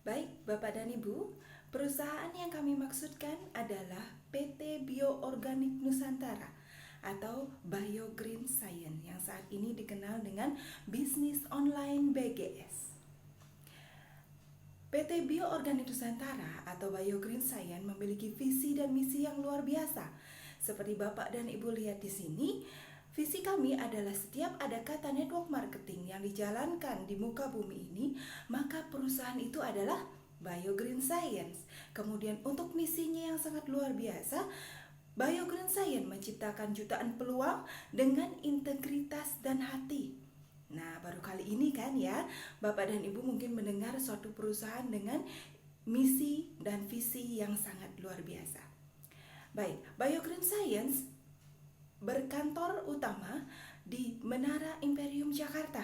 Baik, Bapak dan Ibu, perusahaan yang kami maksudkan adalah PT Bio Organik Nusantara atau Bio Green Science yang saat ini dikenal dengan bisnis online BGS. PT Bio Organik Nusantara atau Bio Green Science memiliki visi dan misi yang luar biasa. Seperti Bapak dan Ibu lihat di sini, visi kami adalah setiap ada kata network marketing yang dijalankan di muka bumi ini, maka perusahaan itu adalah Bio Green Science. Kemudian untuk misinya yang sangat luar biasa, Bio Green Science menciptakan jutaan peluang dengan integritas dan hati. Nah, baru kali ini kan ya, Bapak dan Ibu mungkin mendengar suatu perusahaan dengan misi dan visi yang sangat luar biasa. Baik, Bio Green Science berkantor utama di Menara Imperium Jakarta.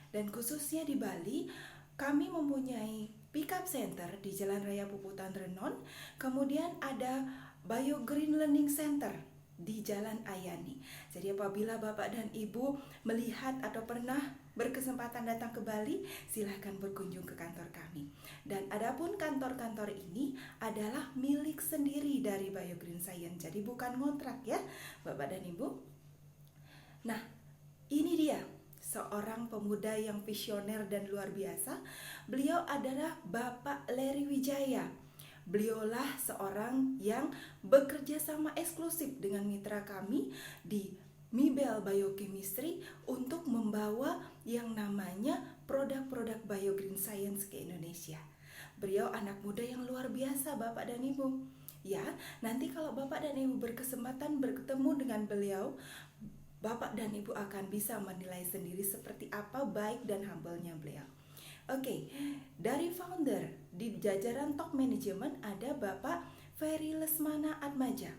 Dan khususnya di Bali, kami mempunyai pickup center di Jalan Raya Puputan Renon. Kemudian ada Bio Green Learning Center di Jalan Ayani. Jadi apabila Bapak dan Ibu melihat atau pernah berkesempatan datang ke Bali, silahkan berkunjung ke kantor kami. Dan adapun kantor-kantor ini adalah milik sendiri dari Bio Green Science, jadi bukan kontrak ya Bapak dan Ibu. Nah, ini dia seorang pemuda yang visioner dan luar biasa. Beliau adalah Bapak Larry Wijaya. Beliaulah seorang yang bekerja sama eksklusif dengan mitra kami di Mibel Biochemistry untuk membawa yang namanya produk-produk Bio Green Science ke Indonesia. Beliau anak muda yang luar biasa Bapak dan Ibu. Ya, nanti kalau Bapak dan Ibu berkesempatan bertemu dengan beliau, Bapak dan Ibu akan bisa menilai sendiri seperti apa baik dan humble-nya beliau. Oke, dari founder di jajaran top manajemen ada Bapak Ferry Lesmana Atmaja.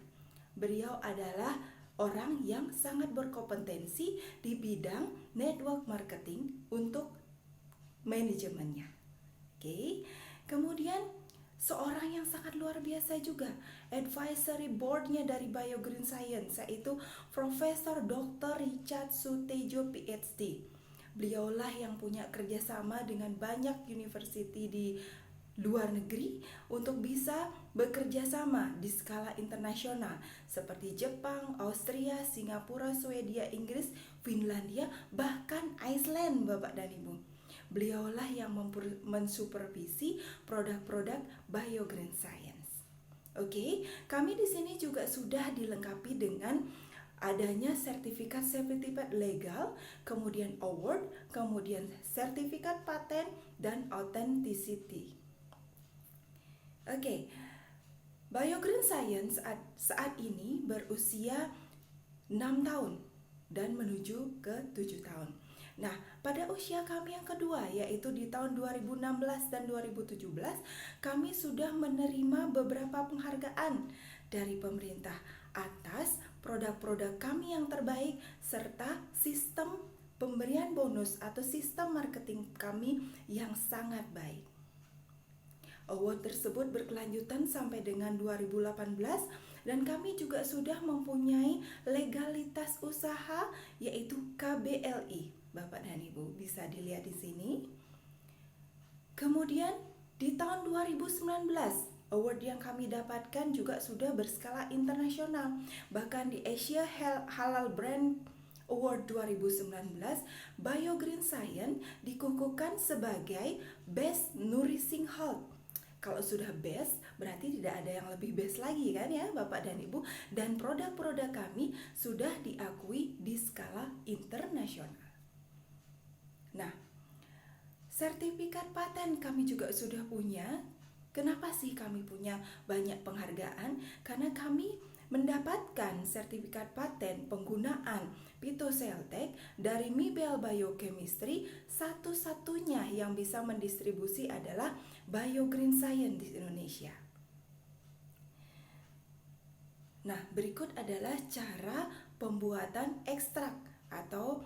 Beliau adalah orang yang sangat berkompetensi di bidang network marketing untuk manajemennya. Oke, kemudian seorang yang sangat luar biasa juga, advisory boardnya dari Bio Green Science, yaitu Profesor Dr. Richard Sutejo PhD. Beliaulah yang punya kerjasama dengan banyak university di luar negeri untuk bisa bekerja sama di skala internasional seperti Jepang, Austria, Singapura, Swedia, Inggris, Finlandia, bahkan Iceland Bapak dan Ibu. Beliaulah yang mensupervisi produk-produk Bio Green Science. Oke, kami di sini juga sudah dilengkapi dengan adanya sertifikat legal, kemudian award, kemudian sertifikat paten dan authenticity. Oke, Bio Green Science saat ini berusia 6 tahun dan menuju ke 7 tahun. Nah, pada usia kami yang kedua, yaitu di tahun 2016 dan 2017, kami sudah menerima beberapa penghargaan dari pemerintah atas produk-produk kami yang terbaik serta sistem pemberian bonus atau sistem marketing kami yang sangat baik. Award tersebut berkelanjutan sampai dengan 2018 dan kami juga sudah mempunyai legalitas usaha yaitu KBLI. Bapak dan Ibu bisa dilihat di sini. Kemudian di tahun 2019 award yang kami dapatkan juga sudah berskala internasional. Bahkan di Asia Halal Brand Award 2019, Bio Green Science dikukuhkan sebagai Best Nourishing Health. Kalau sudah best, berarti tidak ada yang lebih best lagi kan ya Bapak dan Ibu. Dan produk-produk kami sudah diakui di skala internasional. Nah, sertifikat paten kami juga sudah punya. Kenapa sih kami punya banyak penghargaan? Karena kami mendapatkan sertifikat paten penggunaan Phytoceltec dari Mibel Biochemistry. Satu-satunya yang bisa mendistribusi adalah Bio Green Science di Indonesia. Nah, berikut adalah cara pembuatan ekstrak atau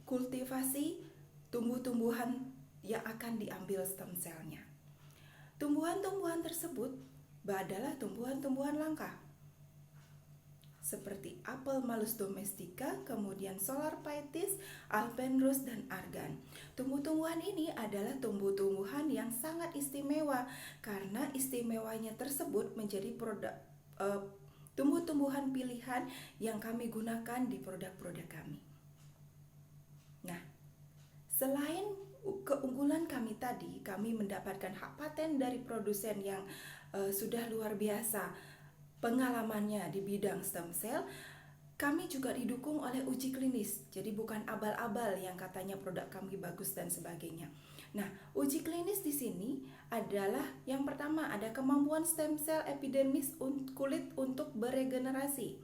kultivasi tumbuh-tumbuhan yang akan diambil stem cell-nya. Tumbuhan-tumbuhan tersebut adalah tumbuhan-tumbuhan langka seperti apel malus domestica, kemudian solar pietis, alpenrose, dan argan. Tumbuh-tumbuhan ini adalah tumbuh-tumbuhan yang sangat istimewa karena istimewanya tersebut menjadi produk tumbuh-tumbuhan pilihan yang kami gunakan di produk-produk kami. Nah, selain keunggulan kami tadi, kami mendapatkan hak paten dari produsen yang sudah luar biasa pengalamannya di bidang stem cell. Kami juga didukung oleh uji klinis, jadi bukan abal-abal yang katanya produk kami bagus dan sebagainya. Nah, uji klinis di sini adalah yang pertama ada kemampuan stem cell epidermis kulit untuk beregenerasi.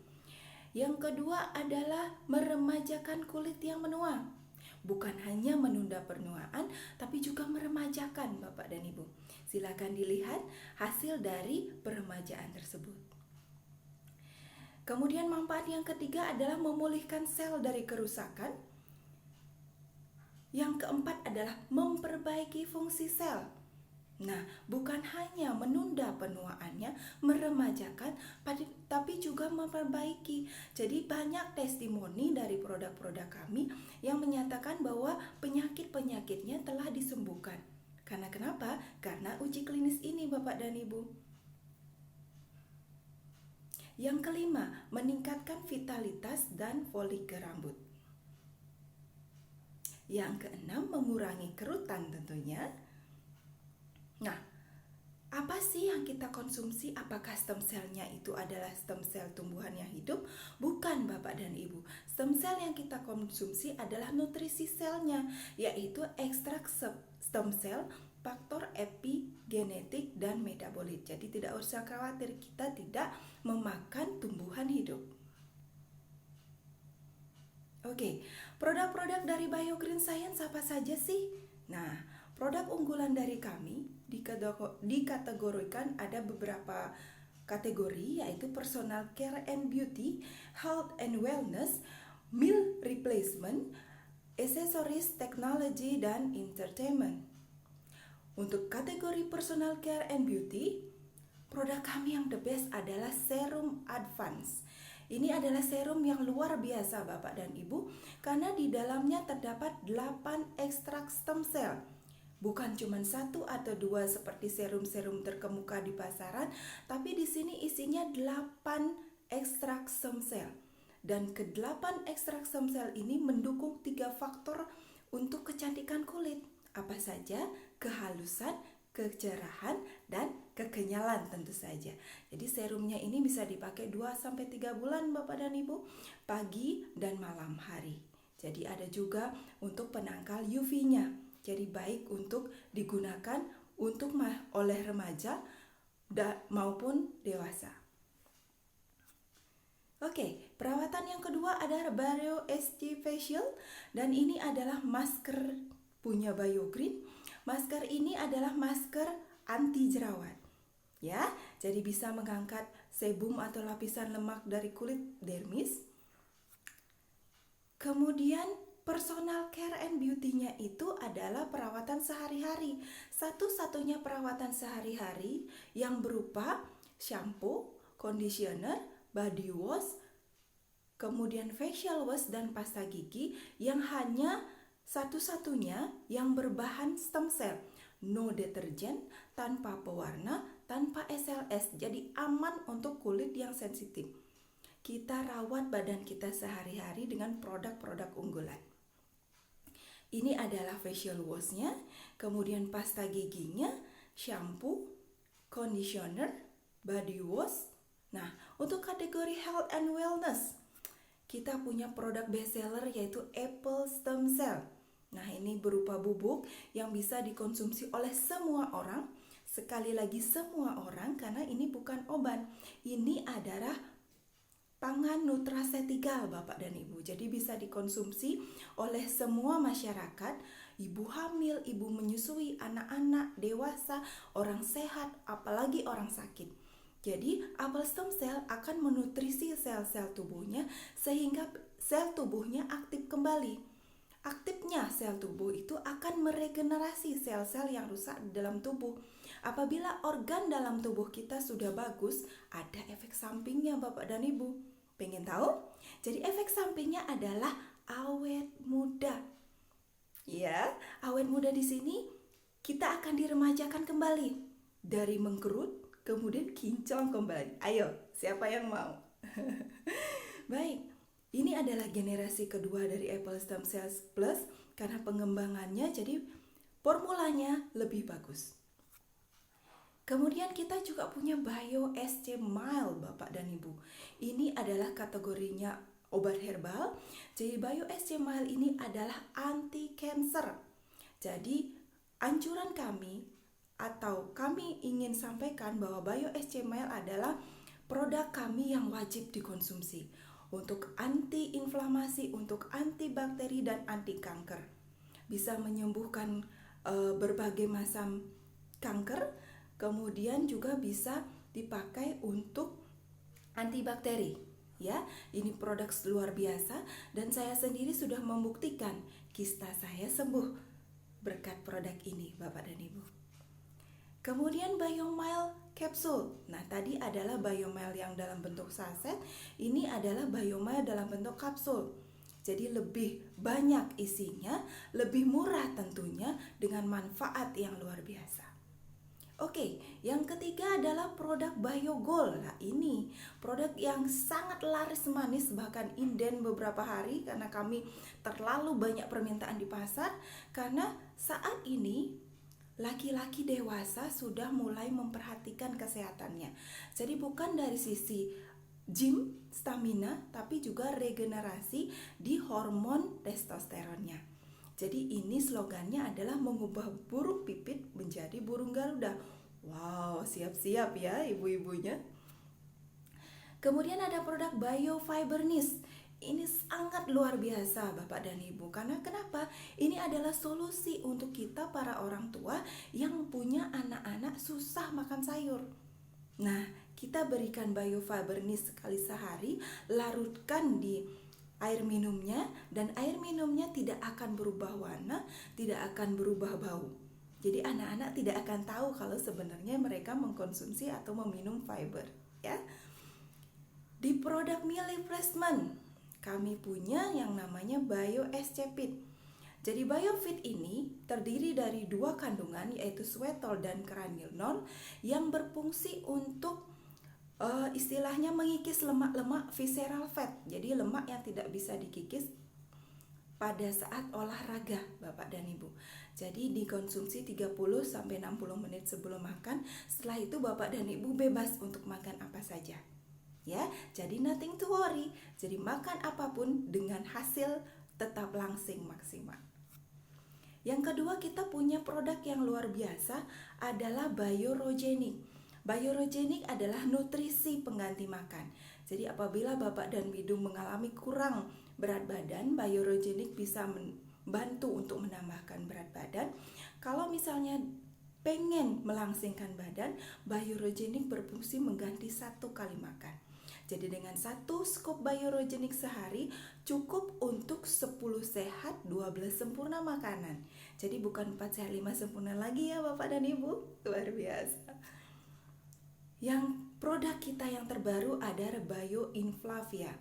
Yang kedua adalah meremajakan kulit yang menua. Bukan hanya menunda penuaan, tapi juga meremajakan Bapak dan Ibu. Silakan dilihat hasil dari peremajaan tersebut. Kemudian manfaat yang ketiga adalah memulihkan sel dari kerusakan. Yang keempat adalah memperbaiki fungsi sel. Nah, bukan hanya menunda penuaannya, meremajakan, tapi juga memperbaiki. Jadi banyak testimoni dari produk-produk kami yang menyatakan bahwa penyakit-penyakitnya telah disembuhkan. Karena kenapa? Karena uji klinis ini Bapak dan Ibu. Yang kelima, meningkatkan vitalitas dan folike rambut. Yang keenam, mengurangi kerutan tentunya. Nah, apa sih yang kita konsumsi? Apakah stem cell-nya itu adalah stem cell tumbuhan yang hidup? Bukan Bapak dan Ibu. Stem cell yang kita konsumsi adalah nutrisi selnya, yaitu ekstrak stem cell, faktor epigenetik, dan metabolit. Jadi tidak usah khawatir, kita tidak memakan tumbuhan hidup. Oke, produk-produk dari Biogreen Science apa saja sih? Nah, produk unggulan dari kami dikategorikan ada beberapa kategori, yaitu personal care and beauty, health and wellness, meal replacement, accessories, technology, dan entertainment. Untuk kategori personal care and beauty, produk kami yang the best adalah serum advance. Ini adalah serum yang luar biasa Bapak dan Ibu, karena di dalamnya terdapat 8 ekstrak stem cell. Bukan cuma 1 atau 2 seperti serum-serum terkemuka di pasaran, tapi di sini isinya 8 ekstrak stem cell. Dan ke-8 ekstrak stem cell ini mendukung 3 faktor untuk kecantikan kulit. Apa saja? Kehalusan, kecerahan, dan kekenyalan tentu saja. Jadi serumnya ini bisa dipakai 2-3 bulan Bapak dan Ibu, pagi dan malam hari. Jadi ada juga untuk penangkal UV-nya. Jadi baik untuk digunakan untuk oleh remaja maupun dewasa. Oke, perawatan yang kedua adalah BioSG Facial, dan ini adalah masker punya Biogreen. Masker ini adalah masker anti jerawat. Ya, jadi bisa mengangkat sebum atau lapisan lemak dari kulit dermis. Kemudian personal care and beauty-nya itu adalah perawatan sehari-hari. Satu-satunya perawatan sehari-hari yang berupa shampoo, conditioner, body wash, kemudian facial wash, dan pasta gigi yang hanya satu-satunya yang berbahan stem cell, no deterjen, tanpa pewarna, tanpa SLS, jadi aman untuk kulit yang sensitif. Kita rawat badan kita sehari-hari dengan produk-produk unggulan. Ini adalah facial wash-nya, kemudian pasta giginya, shampoo, conditioner, body wash. Nah, untuk kategori health and wellness, kita punya produk bestseller yaitu Apple Stem Cell. Nah, ini berupa bubuk yang bisa dikonsumsi oleh semua orang. Sekali lagi semua orang, karena ini bukan obat. Ini adalah pangan nutraceutical Bapak dan Ibu. Jadi bisa dikonsumsi oleh semua masyarakat, ibu hamil, ibu menyusui, anak-anak, dewasa, orang sehat, apalagi orang sakit. Jadi Apple Stem Cell akan menutrisi sel-sel tubuhnya sehingga sel tubuhnya aktif kembali. Aktifnya sel tubuh itu akan meregenerasi sel-sel yang rusak di dalam tubuh. Apabila organ dalam tubuh kita sudah bagus, ada efek sampingnya Bapak dan Ibu. Pengen tahu? Jadi efek sampingnya adalah awet muda. Ya, awet muda di sini kita akan diremajakan kembali. Dari mengkerut, kemudian kinclong kembali. Ayo, siapa yang mau? Baik, ini adalah generasi kedua dari Apple Stem Cells Plus karena pengembangannya jadi formulanya lebih bagus. Kemudian kita juga punya Bio SC Mile, Bapak dan Ibu. Ini adalah kategorinya obat herbal. Jadi Bio SC Mile ini adalah anti cancer. Jadi anjuran kami atau kami ingin sampaikan bahwa Bio SC Mile adalah produk kami yang wajib dikonsumsi untuk anti inflamasi, untuk anti bakteri dan anti kanker. Bisa menyembuhkan berbagai macam kanker, kemudian juga bisa dipakai untuk antibakteri. Ya, ini produk luar biasa dan saya sendiri sudah membuktikan kista saya sembuh berkat produk ini, Bapak dan Ibu. Kemudian Biomile Capsule. Nah, tadi adalah Biomile yang dalam bentuk saset, ini adalah Biomile dalam bentuk kapsul. Jadi lebih banyak isinya, lebih murah tentunya dengan manfaat yang luar biasa. Oke, yang ketiga adalah produk BioGold. Nah, ini produk yang sangat laris manis, bahkan inden beberapa hari karena kami terlalu banyak permintaan di pasar. Karena saat ini laki-laki dewasa sudah mulai memperhatikan kesehatannya. Jadi bukan dari sisi gym, stamina, tapi juga regenerasi di hormon testosteronnya. Jadi ini slogannya adalah mengubah burung pipit menjadi burung Garuda. Wow, siap-siap ya ibu-ibunya. Kemudian ada produk Biofibernis. Ini sangat luar biasa Bapak dan Ibu. Karena kenapa? Ini adalah solusi untuk kita para orang tua yang punya anak-anak susah makan sayur. Nah, kita berikan Biofibernis sekali sehari, larutkan di air minumnya, dan air minumnya tidak akan berubah warna, tidak akan berubah bau. Jadi anak-anak tidak akan tahu kalau sebenarnya mereka mengkonsumsi atau meminum fiber, ya. Di produk meal replacement, kami punya yang namanya Bio SC-Fit. Jadi BioFit ini terdiri dari 2 kandungan, yaitu sorbitol dan cranilinol, yang berfungsi untuk istilahnya mengikis lemak-lemak visceral fat. Jadi lemak yang tidak bisa dikikis pada saat olahraga, Bapak dan Ibu. Jadi dikonsumsi 30-60 menit sebelum makan. Setelah itu Bapak dan Ibu bebas untuk makan apa saja. Ya, jadi nothing to worry. Jadi makan apapun dengan hasil tetap langsing maksimal. Yang kedua, kita punya produk yang luar biasa adalah Biorogenic. Biorogenic adalah nutrisi pengganti makan. Jadi apabila Bapak dan Ibu mengalami kurang berat badan, Biorogenic bisa membantu untuk menambahkan berat badan. Kalau misalnya pengen melangsingkan badan, Biorogenic berfungsi mengganti 1 kali makan. Jadi dengan 1 scoop Biorogenic sehari cukup untuk 10 sehat 12 sempurna makanan. Jadi bukan 4 sehat 5 sempurna lagi ya Bapak dan Ibu. Luar biasa. Yang produk kita yang terbaru ada Bioinflavia.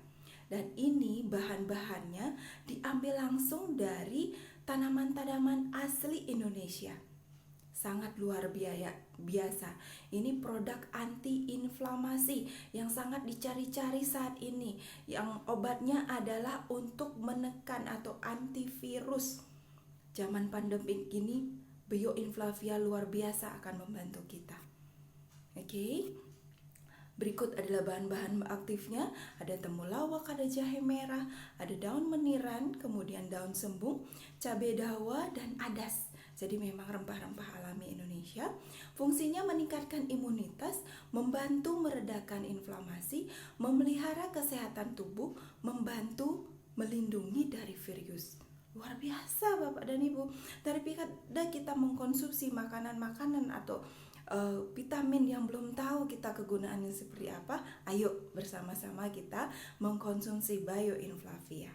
Dan ini bahan-bahannya diambil langsung dari tanaman-tanaman asli Indonesia. Sangat luar biasa. Ini produk anti-inflamasi yang sangat dicari-cari saat ini. Yang obatnya adalah untuk menekan atau antivirus. Zaman pandemi ini, Bioinflavia luar biasa akan membantu kita. Oke. Berikut adalah bahan-bahan aktifnya. Ada temulawak, ada jahe merah, ada daun meniran, kemudian daun sembung, cabai dawa, dan adas. Jadi memang rempah-rempah alami Indonesia. Fungsinya meningkatkan imunitas, membantu meredakan inflamasi, memelihara kesehatan tubuh, membantu melindungi dari virus. Luar biasa Bapak dan Ibu. Daripada kita mengkonsumsi makanan-makanan atau vitamin yang belum tahu kita kegunaannya seperti apa, ayo bersama-sama kita mengkonsumsi Bioinflavia.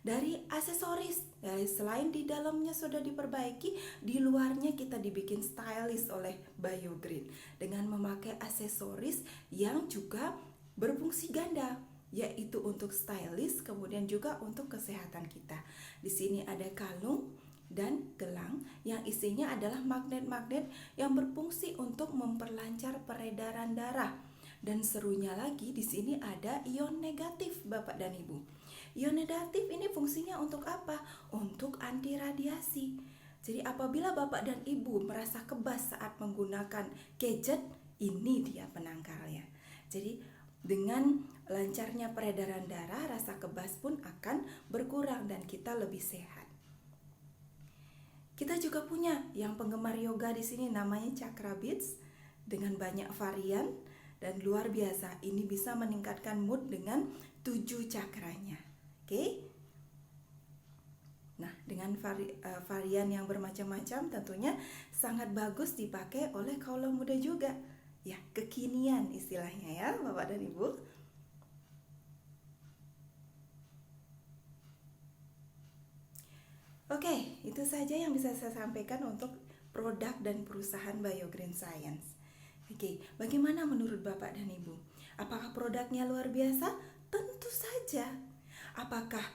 Dari aksesoris, selain di dalamnya sudah diperbaiki, di luarnya kita dibikin stylish oleh Biogreen dengan memakai aksesoris yang juga berfungsi ganda, yaitu untuk stylish, kemudian juga untuk kesehatan kita. Di sini ada kalung dan gelang yang isinya adalah magnet-magnet yang berfungsi untuk memperlancar peredaran darah. Dan serunya lagi di sini ada ion negatif, Bapak dan Ibu. Ion negatif ini fungsinya untuk apa? Untuk anti radiasi. Jadi apabila Bapak dan Ibu merasa kebas saat menggunakan gadget, ini dia penangkalnya. Jadi dengan lancarnya peredaran darah, rasa kebas pun akan berkurang dan kita lebih sehat. Kita juga punya yang penggemar yoga di sini namanya Chakra Beads dengan banyak varian dan luar biasa. Ini bisa meningkatkan mood dengan 7 cakranya. Oke? Nah, dengan varian yang bermacam-macam tentunya sangat bagus dipakai oleh kaula muda juga. Ya, kekinian istilahnya ya, Bapak dan Ibu. Oke, itu saja yang bisa saya sampaikan untuk produk dan perusahaan Biogreen Science. Oke, bagaimana menurut Bapak dan Ibu? Apakah produknya luar biasa? Tentu saja. Apakah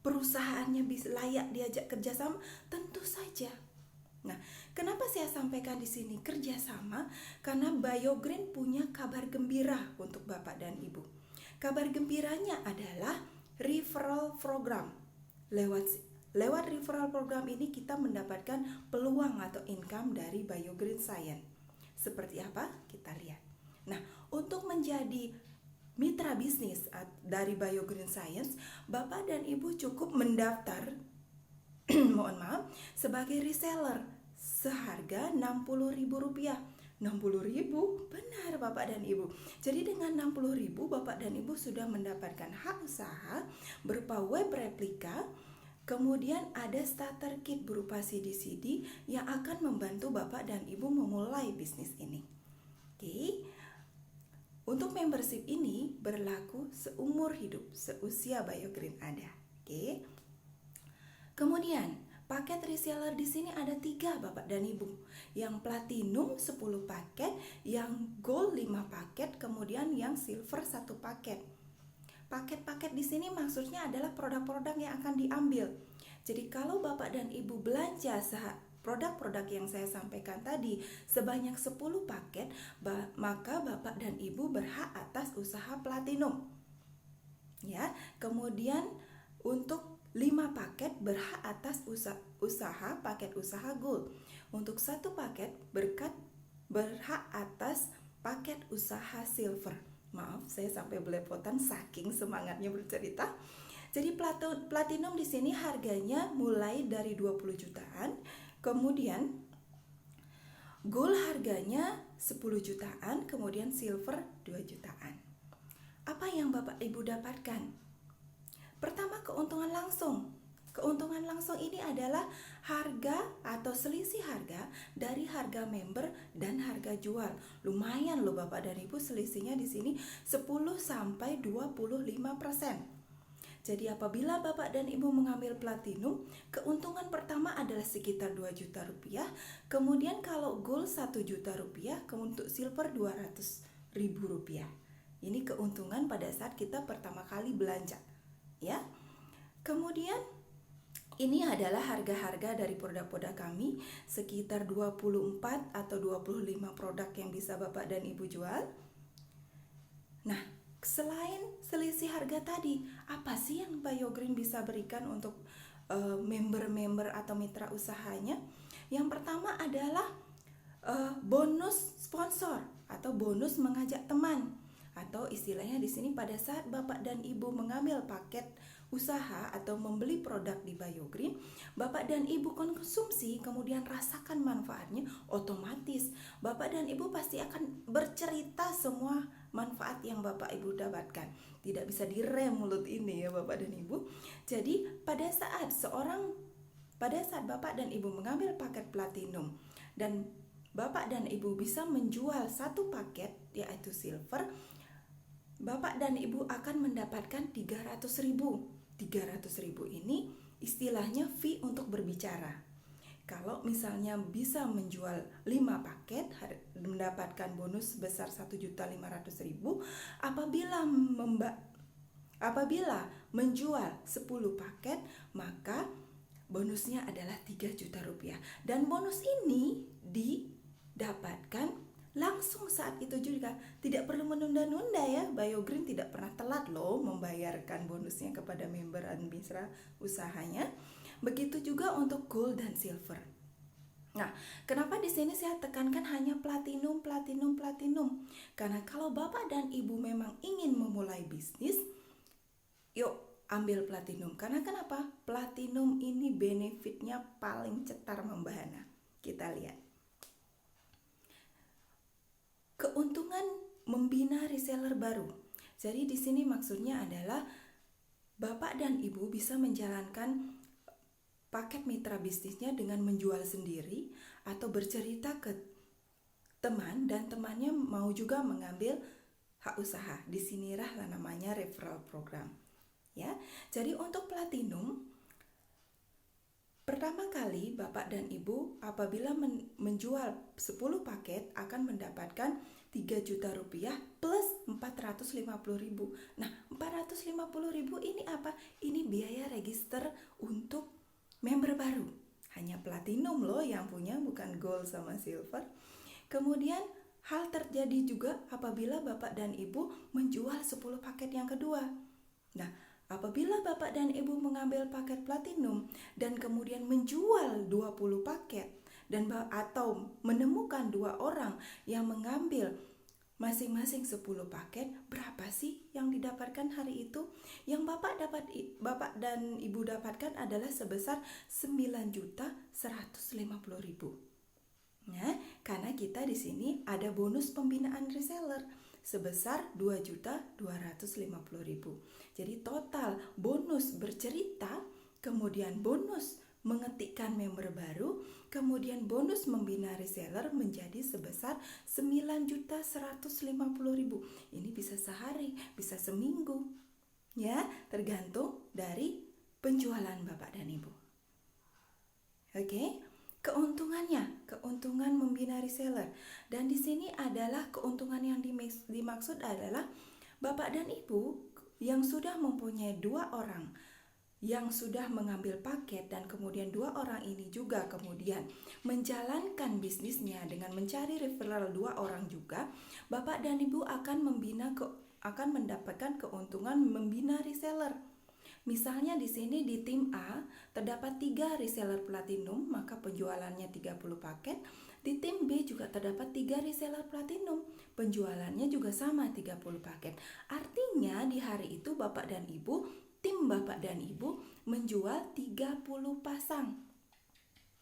perusahaannya bisa layak diajak kerjasama? Tentu saja. Nah, kenapa saya sampaikan di sini kerjasama? Karena Biogreen punya kabar gembira untuk Bapak dan Ibu. Kabar gembiranya adalah referral program. Lewat referral program ini kita mendapatkan peluang atau income dari Biogreen Science. Seperti apa? Kita lihat. Nah, untuk menjadi mitra bisnis dari Biogreen Science, Bapak dan Ibu cukup mendaftar mohon maaf, sebagai reseller seharga Rp60.000. Rp60.000, benar Bapak dan Ibu. Jadi dengan Rp60.000 Bapak dan Ibu sudah mendapatkan hak usaha berupa web replika. Kemudian ada starter kit berupa CD-CD yang akan membantu Bapak dan Ibu memulai bisnis ini. Oke. Untuk membership ini berlaku seumur hidup, seusia Biogreen ada. Oke. Kemudian paket reseller di sini ada 3 Bapak dan Ibu. Yang platinum 10 paket, yang gold 5 paket, kemudian yang silver 1 paket. Paket-paket di sini maksudnya adalah produk-produk yang akan diambil. Jadi kalau Bapak dan Ibu belanja produk-produk yang saya sampaikan tadi sebanyak 10 paket, maka Bapak dan Ibu berhak atas usaha platinum. Ya, kemudian untuk 5 paket berhak atas usaha paket usaha gold. Untuk 1 paket berhak atas paket usaha silver. Maaf, saya sampai belepotan saking semangatnya bercerita. Jadi platinum di sini harganya mulai dari 20 jutaan, kemudian gold harganya 10 jutaan, kemudian silver 2 jutaan. Apa yang Bapak Ibu dapatkan? Pertama, keuntungan langsung. Keuntungan langsung ini adalah harga atau selisih harga dari harga member dan harga jual. Lumayan loh Bapak dan Ibu, selisihnya di sini 10-25%. Jadi apabila Bapak dan Ibu mengambil platinum, keuntungan pertama adalah sekitar 2 juta rupiah. Kemudian kalau gold 1 juta rupiah, untuk silver 200.000 rupiah. Ini keuntungan pada saat kita pertama kali belanja. Ya. Kemudian ini adalah harga-harga dari produk-produk kami, sekitar 24 atau 25 produk yang bisa Bapak dan Ibu jual. Nah, selain selisih harga tadi, apa sih yang Biogreen bisa berikan untuk member-member atau mitra usahanya? Yang pertama adalah bonus sponsor atau bonus mengajak teman. Atau istilahnya di sini pada saat Bapak dan Ibu mengambil paket usaha atau membeli produk di Biogreen, Bapak dan Ibu konsumsi kemudian rasakan manfaatnya, otomatis Bapak dan Ibu pasti akan bercerita semua manfaat yang Bapak Ibu dapatkan. Tidak bisa direm mulut ini ya Bapak dan Ibu. Jadi pada saat Bapak dan Ibu mengambil paket platinum dan Bapak dan Ibu bisa menjual 1 paket yaitu silver, Bapak dan Ibu akan mendapatkan 300.000. 300.000 ini istilahnya fee untuk berbicara. Kalau misalnya bisa menjual 5 paket mendapatkan bonus sebesar 1.500.000. Apabila Apabila menjual 10 paket, maka bonusnya adalah 3 juta rupiah. Dan bonus ini didapatkan langsung saat itu juga, tidak perlu menunda-nunda ya. Biogreen tidak pernah telat loh membayarkan bonusnya kepada member dan mitra usahanya. Begitu juga untuk gold dan silver. Nah, kenapa di sini saya tekankan hanya platinum? Karena kalau Bapak dan Ibu memang ingin memulai bisnis, yuk ambil platinum. Karena kenapa? Platinum ini benefitnya paling cetar membahana. Kita lihat. Keuntungan membina reseller baru. Jadi di sini maksudnya adalah Bapak dan Ibu bisa menjalankan paket mitra bisnisnya dengan menjual sendiri atau bercerita ke teman dan temannya mau juga mengambil hak usaha. Disinilah namanya referral program. Ya, jadi untuk platinum, pertama kali Bapak dan Ibu apabila menjual 10 paket akan mendapatkan 3 juta rupiah plus 450.000. Nah, 450.000 ini apa? Ini biaya register untuk member baru. Hanya platinum loh yang punya, bukan gold sama silver. Kemudian hal terjadi juga apabila Bapak dan Ibu menjual 10 paket yang kedua. Nah, apabila Bapak dan Ibu mengambil paket platinum dan kemudian menjual 20 paket dan atau menemukan 2 orang yang mengambil masing-masing 10 paket, berapa sih yang didapatkan hari itu? Yang Bapak dan Ibu dapatkan adalah sebesar 9.150.000. Nah, karena kita di sini ada bonus pembinaan reseller sebesar 2.250.000. Jadi total bonus bercerita, kemudian bonus mengetikkan member baru, kemudian bonus membina reseller menjadi sebesar 9.150.000. Ini bisa sehari, bisa seminggu. Ya, tergantung dari penjualan Bapak dan Ibu. Oke. Keuntungan membina reseller. Dan di sini adalah keuntungan yang dimaksud adalah Bapak dan Ibu yang sudah mempunyai 2 orang yang sudah mengambil paket dan kemudian 2 orang ini juga kemudian menjalankan bisnisnya dengan mencari referral 2 orang juga, Bapak dan Ibu akan mendapatkan keuntungan membina reseller. Misalnya di sini di tim A terdapat 3 reseller platinum, maka penjualannya 30 paket. Di tim B juga terdapat 3 reseller platinum, penjualannya juga sama 30 paket. Artinya di hari itu Bapak dan Ibu, tim Bapak dan Ibu menjual 30 pasang.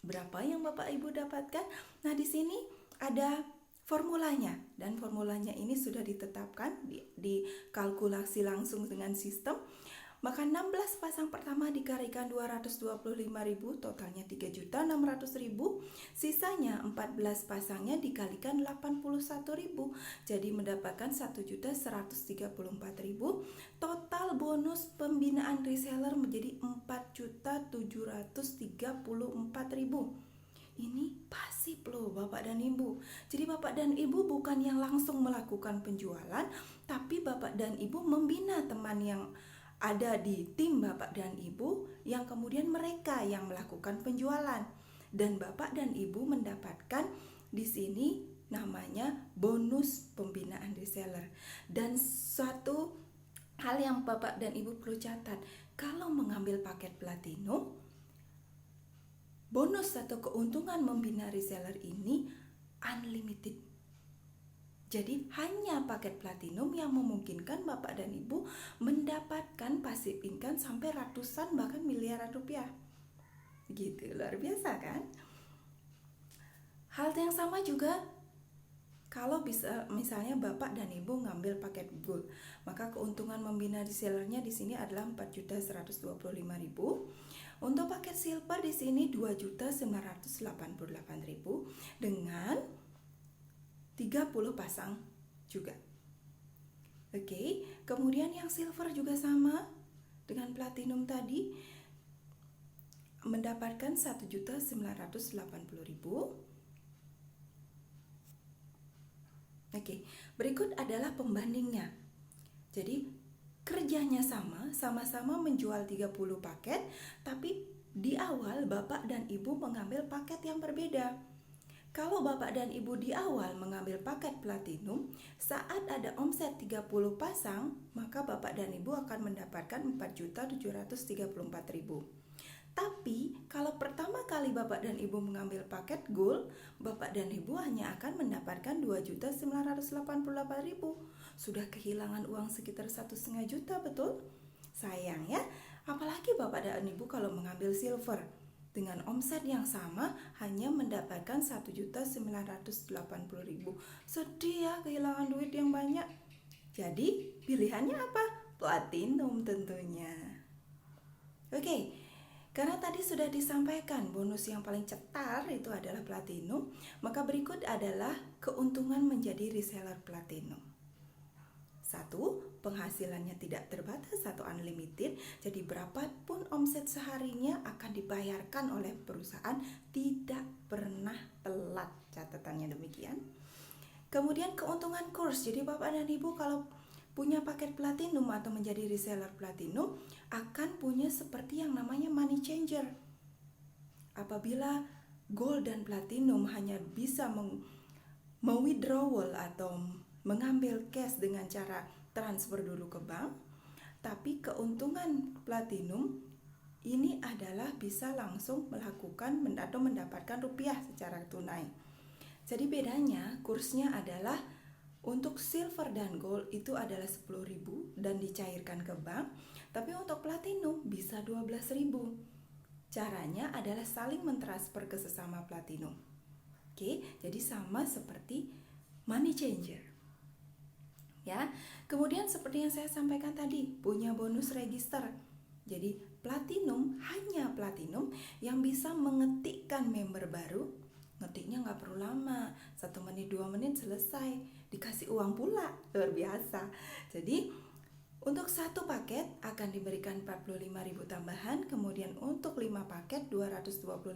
Berapa yang Bapak Ibu dapatkan? Nah, di sini ada formulanya, dan formulanya ini sudah ditetapkan, dikalkulasi langsung dengan sistem. Maka 16 pasang pertama dikalikan 225.000, totalnya 3.600.000. Sisanya 14 pasangnya dikalikan 81.000, jadi mendapatkan 1.134.000. Total bonus pembinaan reseller menjadi 4.734.000. Ini pasif loh Bapak dan Ibu. Jadi Bapak dan Ibu bukan yang langsung melakukan penjualan, tapi Bapak dan Ibu membina teman yang ada di tim Bapak dan Ibu yang kemudian mereka yang melakukan penjualan, dan Bapak dan Ibu mendapatkan di sini namanya bonus pembinaan reseller. Dan suatu hal yang Bapak dan Ibu perlu catat, kalau mengambil paket platinum, bonus atau keuntungan membina reseller ini unlimited. Jadi hanya paket platinum yang memungkinkan Bapak dan Ibu mendapatkan passive income sampai ratusan bahkan miliaran rupiah. Gitu, luar biasa kan? Hal yang sama juga kalau bisa misalnya Bapak dan Ibu ngambil paket gold, maka keuntungan membina resellernya di sini adalah 4.125.000. Untuk paket silver di sini 2.988.000 dengan 30 pasang juga. Oke, kemudian yang silver juga sama dengan platinum tadi, mendapatkan 1.980.000. Oke, berikut adalah pembandingnya. Jadi kerjanya sama-sama menjual 30 paket, tapi di awal Bapak dan Ibu mengambil paket yang berbeda. Kalau Bapak dan Ibu di awal mengambil paket platinum, saat ada omset 30 pasang, maka Bapak dan Ibu akan mendapatkan 4.734.000. Tapi kalau pertama kali Bapak dan Ibu mengambil paket gold, Bapak dan Ibu hanya akan mendapatkan 2.988.000. Sudah kehilangan uang sekitar 1,5 juta, betul? Sayang ya. Apalagi Bapak dan Ibu kalau mengambil silver dengan omset yang sama hanya mendapatkan 1.980.000. Sedih ya, kehilangan duit yang banyak. Jadi pilihannya apa? Platinum tentunya. Oke. Karena tadi sudah disampaikan bonus yang paling cetar itu adalah platinum, maka berikut adalah keuntungan menjadi reseller platinum. 1. Penghasilannya tidak terbatas atau unlimited, jadi berapapun omset seharinya akan dibayarkan oleh perusahaan, tidak pernah telat, catatannya demikian. Kemudian keuntungan kurs, jadi Bapak dan Ibu kalau punya paket platinum atau menjadi reseller platinum akan punya seperti yang namanya money changer. Apabila gold dan platinum hanya bisa withdrawal atau mengambil cash dengan cara transfer dulu ke bank, tapi keuntungan platinum ini adalah bisa langsung melakukan atau mendapatkan rupiah secara tunai. Jadi bedanya kursnya adalah untuk silver dan gold itu adalah 10.000 dan dicairkan ke bank, tapi untuk platinum bisa 12.000. Caranya adalah saling mentransfer ke sesama platinum. Oke, jadi sama seperti money changer. Ya, kemudian seperti yang saya sampaikan tadi, punya bonus register. Jadi platinum hanya platinum yang bisa mengetikkan member baru. Ngetiknya nggak perlu lama, 1 menit 2 menit selesai, dikasih uang pula, luar biasa. Jadi untuk satu paket akan diberikan 45.000 tambahan, kemudian untuk 5 paket 225.000,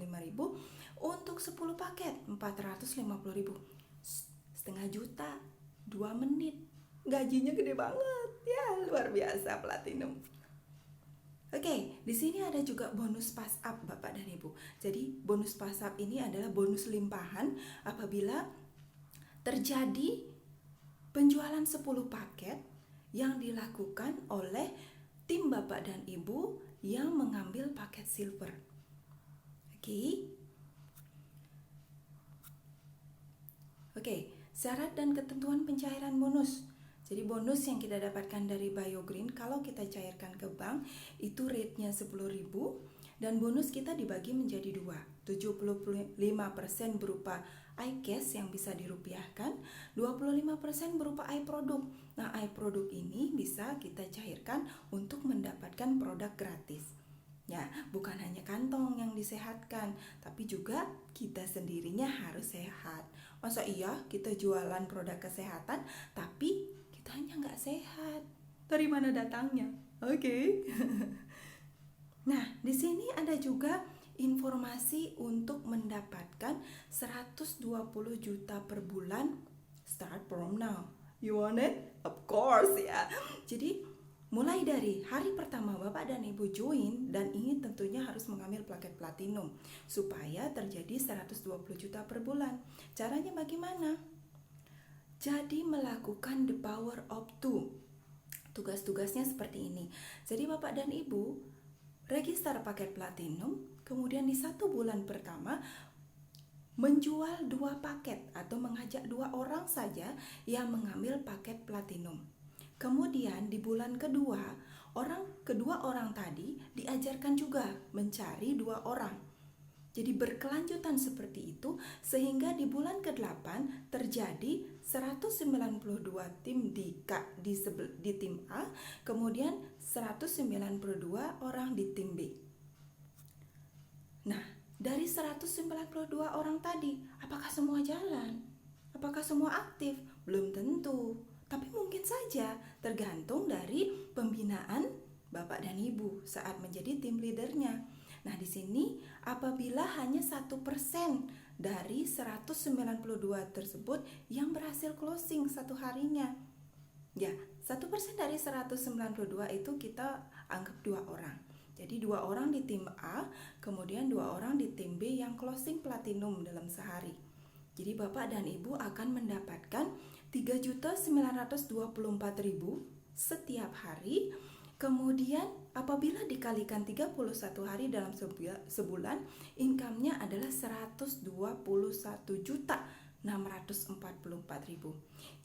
untuk 10 paket 450.000. Setengah juta, 2 menit, gajinya gede banget, ya luar biasa platinum. Oke, di sini ada juga bonus pass up Bapak dan Ibu. Jadi bonus pass up ini adalah bonus limpahan apabila terjadi penjualan 10 paket yang dilakukan oleh tim Bapak dan Ibu yang mengambil paket silver. Oke, syarat dan ketentuan pencairan bonus. Jadi bonus yang kita dapatkan dari BioGreen kalau kita cairkan ke bank itu rate-nya 10.000 dan bonus kita dibagi menjadi 2. 75% berupa iCash yang bisa dirupiahkan, 25% berupa iProduct. Nah, iProduct ini bisa kita cairkan untuk mendapatkan produk gratis. Ya, bukan hanya kantong yang disehatkan, tapi juga kita sendirinya harus sehat. Masa iya kita jualan produk kesehatan tapi kitanya nggak sehat? Dari mana datangnya? Oke. Nah, di sini ada juga informasi untuk mendapatkan 120 juta per bulan start from now. You want it? Of course ya. Jadi mulai dari hari pertama Bapak dan Ibu join dan ingin tentunya harus mengambil paket platinum supaya terjadi 120 juta per bulan. Caranya bagaimana? Jadi melakukan the power of 2. Tugas-tugasnya seperti ini. Jadi Bapak dan Ibu register paket platinum, kemudian di 1 bulan pertama menjual 2 paket atau mengajak 2 orang saja yang mengambil paket platinum. Kemudian di bulan kedua orang tadi diajarkan juga mencari 2 orang. Jadi berkelanjutan seperti itu sehingga di bulan ke-8 terjadi 192 tim di tim A, kemudian 192 orang di tim B. Nah, dari 192 orang tadi, apakah semua jalan? Apakah semua aktif? Belum tentu, tapi mungkin saja tergantung dari pembinaan Bapak dan Ibu saat menjadi tim leadernya. Nah, di sini apabila hanya 1% dari 192 tersebut yang berhasil closing satu harinya, Ya, 1% dari 192 itu kita anggap 2 orang. Jadi 2 orang di tim A, kemudian 2 orang di tim B yang closing platinum dalam sehari. Jadi Bapak dan Ibu akan mendapatkan 3.924.000 setiap hari. Kemudian apabila dikalikan 31 hari dalam sebulan, income-nya adalah 121.644.000.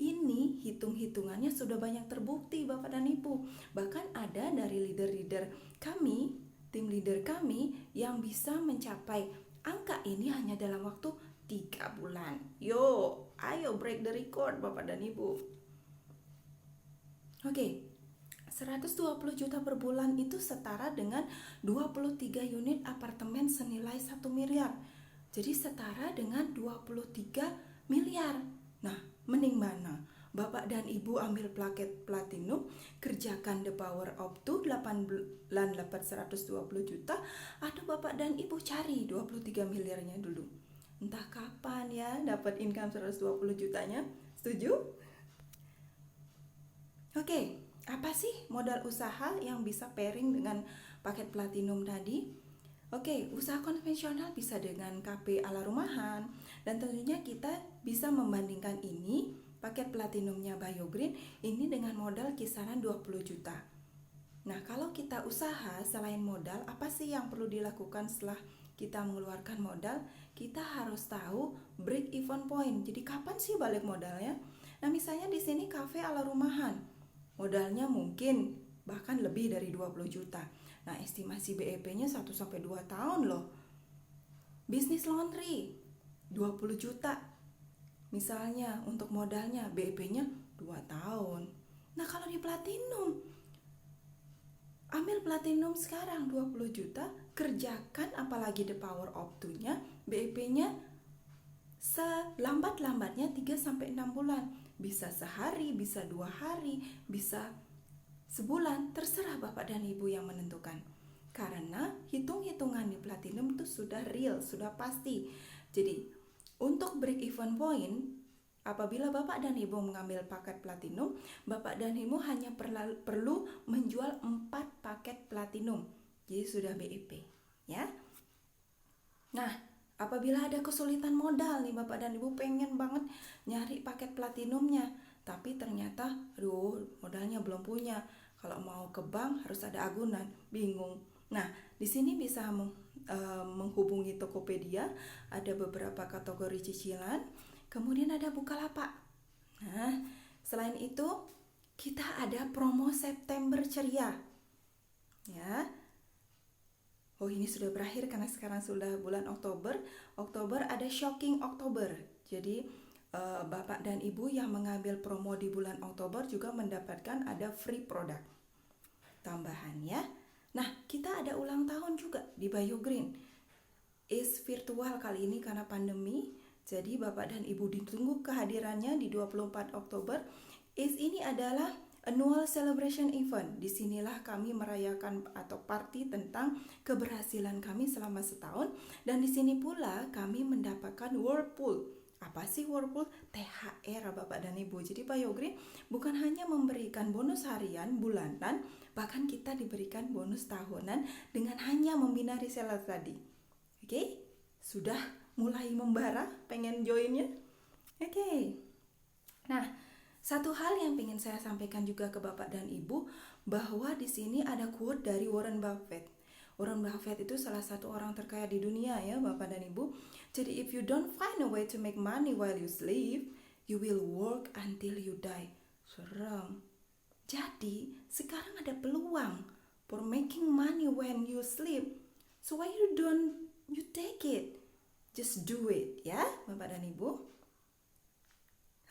Ini hitung-hitungannya sudah banyak terbukti Bapak dan Ibu. Bahkan ada dari leader-leader kami, tim leader kami yang bisa mencapai angka ini hanya dalam waktu 3 bulan. Ayo break the record Bapak dan Ibu. Oke. 120 juta per bulan itu setara dengan 23 unit apartemen senilai 1 miliar. Jadi setara dengan 23 miliar. Nah, mending mana? Bapak dan Ibu ambil paket platinum, kerjakan the power of 2, 8 bulan dapat 120 juta, atau Bapak dan Ibu cari 23 miliarnya dulu. Entah kapan ya dapat income 120 jutanya. Setuju? Oke. Apa sih modal usaha yang bisa pairing dengan paket platinum tadi? Oke, usaha konvensional bisa dengan KP ala rumahan, dan tentunya kita bisa membandingkan ini paket platinumnya BioGreen ini dengan modal kisaran 20 juta. Nah, kalau kita usaha selain modal, apa sih yang perlu dilakukan setelah kita mengeluarkan modal? Kita harus tahu break even point. Jadi kapan sih balik modalnya? Nah, misalnya di sini kafe ala rumahan. Modalnya mungkin bahkan lebih dari 20 juta. Nah, estimasi BEP-nya 1-2 tahun loh. Bisnis laundry 20 juta. Misalnya untuk modalnya BEP-nya 2 tahun. Nah, kalau di platinum, ambil platinum sekarang 20 juta, kerjakan apalagi the power of 2-nya, BEP-nya selambat-lambatnya 3-6 bulan. Bisa sehari, bisa 2 hari, bisa sebulan, terserah Bapak dan Ibu yang menentukan. Karena hitung-hitungan di platinum itu sudah real, sudah pasti. Jadi untuk break even point, apabila Bapak dan Ibu mengambil paket platinum, Bapak dan Ibu hanya perlu menjual 4 paket platinum. Jadi sudah BEP, ya. Nah, apabila ada kesulitan modal nih Bapak dan Ibu pengen banget nyari paket platinumnya, tapi ternyata modalnya belum punya. Kalau mau ke bank harus ada agunan, bingung. Nah, di sini bisa menghubungi Tokopedia, ada beberapa kategori cicilan, kemudian ada Bukalapak. Nah, selain itu kita ada promo September Ceria. Ya. Ini sudah berakhir karena sekarang sudah bulan Oktober. Oktober ada Shocking Oktober. Jadi Bapak dan Ibu yang mengambil promo di bulan Oktober juga mendapatkan ada free produk tambahan ya. Nah, kita ada ulang tahun juga di BioGreen. Is virtual kali ini karena pandemi. Jadi Bapak dan Ibu ditunggu kehadirannya di 24 Oktober. Is ini adalah annual celebration event. Disinilah kami merayakan atau party tentang keberhasilan kami selama setahun. Dan di sini pula kami mendapatkan whirlpool. Apa sih whirlpool? THR Bapak dan Ibu. Jadi BioGreen bukan hanya memberikan bonus harian, bulanan, bahkan kita diberikan bonus tahunan dengan hanya membina reseller tadi. Oke? Sudah mulai membara pengen joinnya? Oke. Nah, satu hal yang ingin saya sampaikan juga ke Bapak dan Ibu, bahwa di sini ada quote dari Warren Buffett. Warren Buffett itu salah satu orang terkaya di dunia ya Bapak dan Ibu. Jadi if you don't find a way to make money while you sleep, you will work until you die. Serem. Jadi sekarang ada peluang for making money when you sleep. So why you take it? Just do it ya Bapak dan Ibu.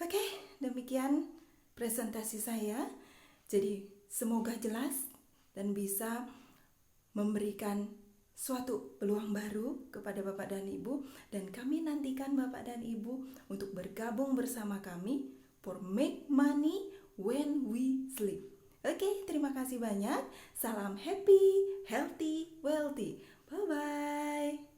Oke, demikian presentasi saya. Jadi semoga jelas dan bisa memberikan suatu peluang baru kepada Bapak dan Ibu. Dan kami nantikan Bapak dan Ibu untuk bergabung bersama kami for make money when we sleep. Oke, terima kasih banyak. Salam happy, healthy, wealthy. Bye-bye.